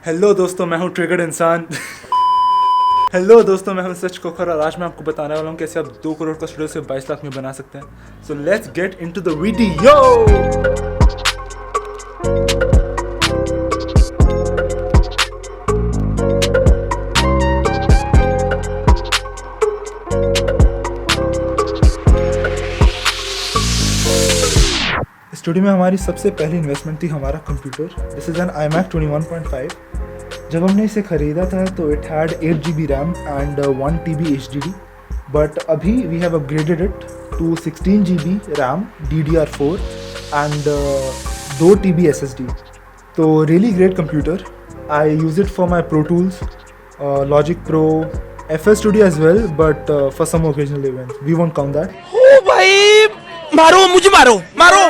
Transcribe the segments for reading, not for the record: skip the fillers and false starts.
Hello दोस्तों, मैं हूँ ट्रिगर्ड इंसान। हेलो दोस्तों, मैं हूँ सच कोखर और आज मैं आपको बताने वाला हूँ कैसे आप 2 करोड़ का स्टूडियो से 22 लाख में बना सकते हैं। So let's get into the video. Studio में हमारी सबसे पहली इन्वेस्टमेंट थी हमारा computer. This is an iMac 21.5। जब हमने इसे ख़रीदा था तो it had 8 GB RAM and 1 TB HDD, but अभी we have upgraded it to 16 GB RAM DDR4 and 2 TB SSD। तो really great computer. I use it for my Pro Tools, Logic Pro, FL Studio as well, but for some occasional events we won't count that. ओ भाई मारो मुझे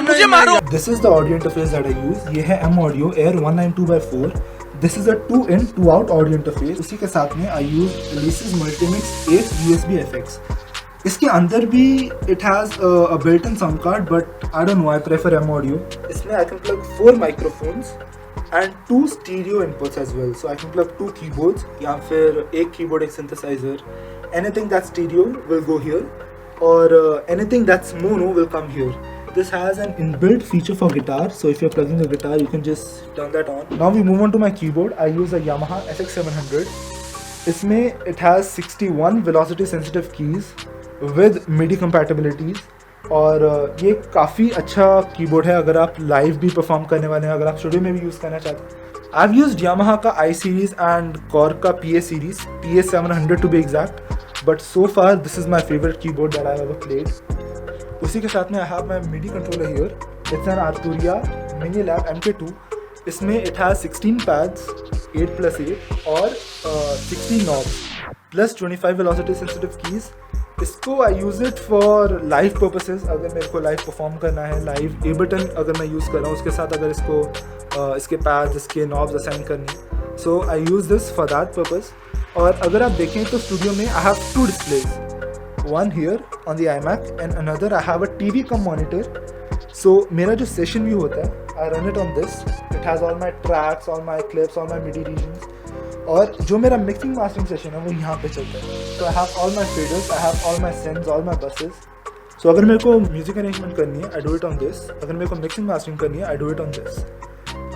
मुझे मारो। This is the audio interface that I use. ये है M Audio Air 192/4. This is a 2-in 2-out audio interface. उसी के साथ में I use Alesis Multimix 8 USB FX. इसके अंदर भी it has a built-in sound card, but I don't know, I prefer M Audio. इसमें I can plug 4 microphones and 2 stereo inputs as well. So I can plug 2 keyboards या फिर एक keyboard, एक synthesizer. Anything that's stereo will go here, or anything that's mono will come here. This has an inbuilt feature for guitar, so if you're plugging the guitar you can just turn that on. Now we move on to my keyboard. I use a Yamaha SX700. इसमें it has 61 velocity sensitive keys with MIDI compatibilities, और ये काफ़ी अच्छा keyboard है अगर आप live भी perform करने वाले हैं, अगर आप स्टूडियो में भी यूज़ करना चाहते हैं। I've used Yamaha का I series and Korg का PA series, PA700 to be exact, but so far this is my favorite keyboard that I've ever played. उसी के साथ में I have my MIDI controller here. It's an Arturia Minilab MK2. इसमें it has 16 pads, 8+8 और 16 knobs plus 25 velocity sensitive keys. इसको I use it for live purposes. अगर मेरे को live perform करना है, live Ableton अगर मैं use कर रहा हूँ उसके साथ अगर इसको इसके pads, इसके knobs assign करनी है, so I use this for that purpose. और अगर आप देखें तो स्टूडियो में I have 2 displays. One here on the iMac and another I have a TV cum monitor. So मेरा जो session view होता है I run it on this. It has all my tracks, all my clips, all my MIDI regions. और जो मेरा mixing mastering session है वो यहाँ पे चलता है. So I have all my faders, I have all my synths, all my buses. So अगर मेरे को music arrangement करनी है I do it on this. अगर मेरे को mixing mastering करनी है I do it on this.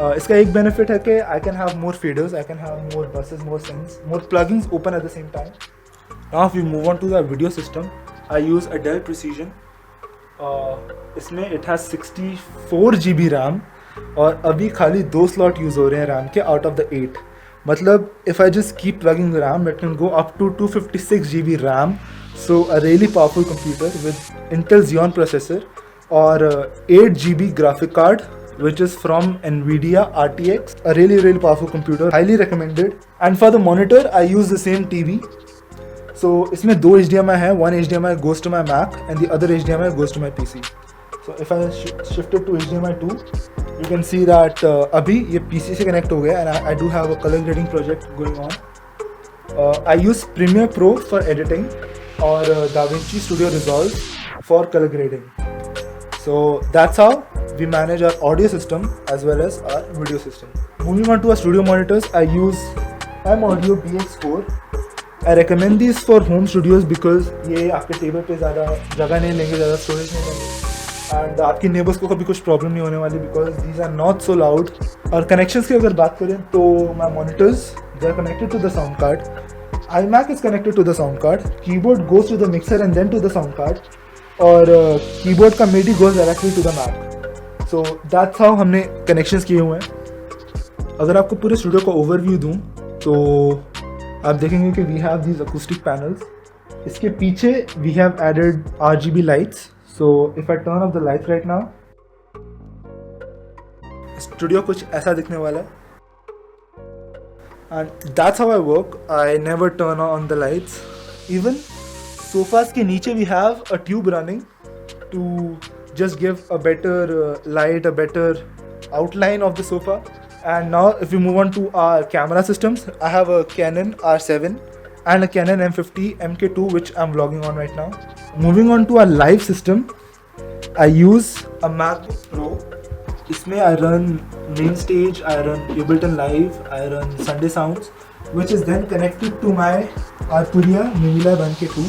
इसका एक benefit है कि I can have more faders, I can have more buses, more synths, more plugins open at the same time. Now if we move on to the video system, I use a Dell Precision. इसमें it has 64 GB RAM और अभी खाली 2 slot use हो रहे हैं RAM के out of the 8. मतलब if I just keep plugging the RAM, it can go up to 256 GB RAM. So a really powerful computer with Intel Xeon processor और 8 GB graphic card, which is from Nvidia RTX. A really powerful computer, highly recommended. And for the monitor, I use the same TV. So इसमें 2 HDMI है, one HDMI goes to my Mac and the other HDMI goes to my PC. So if I shift it to HDMI 2, you can see that अभी ये PC से connect हो गया and I do have a color grading project going on. I use Premiere Pro for editing और DaVinci Studio Resolve for color grading. So that's how we manage our audio system as well as our video system. Moving on to our studio monitors, I use M Audio BX4. I recommend these for home studios because ये आपके table पे ज़्यादा जगह नहीं लेंगे, ज़्यादा storage नहीं लेंगे एंड आपके नेबर्स को कभी कुछ प्रॉब्लम नहीं होने वाली because these are not so loud. और कनेक्शंस की अगर बात करें तो my monitors they are connected to the sound card. iMac is connected to the sound card. Keyboard goes to the mixer and then to the sound card. और keyboard का MIDI goes directly to the Mac. So that's how हमने connections किए हुए हैं. अगर आपको पूरे studio का ओवरव्यू दूँ तो आप देखेंगे कि we have these acoustic panels. इसके पीछे we have added RGB lights. So if I turn off the lights right now, studio कुछ ऐसा दिखने वाला है. And that's how I work. I never turn on the lights. Even sofas के नीचे we have a tube running to just give a better light, a better outline of the sofa. And now if we move on to our camera systems, I have a Canon R7 and a Canon M50 MK2 which I'm vlogging on right now. Moving on to our live system, I use a MacBook Pro इसमें I run main stage, I run Ableton Live, I run Sunday Sounds, which is then connected to my Arturia Mimila 1K2.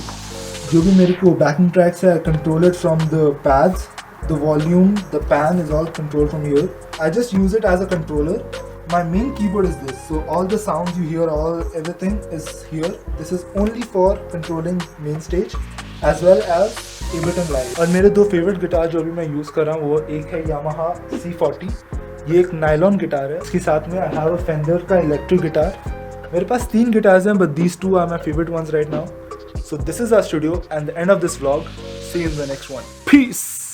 जो भी मेरे को backing tracks है, I control it from the pads, the volume, the pan is all controlled from here. I just use it as a controller. My main keyboard is this, so all the sounds you hear, everything is here. This is only for controlling main stage as well as Ableton Live. और मेरे दो favourite guitar जो अभी मैं use कर रहा हूँ वो एक है Yamaha C40, ये एक नायलॉन गिटार है, इसके साथ में आई हैव अ फेंडर का इलेक्ट्रिक गिटार. मेरे पास 3 गिटार्स हैं, but these 2 are my favorite ones right now. So this is our studio and the end of this vlog. See you in the next one. Peace.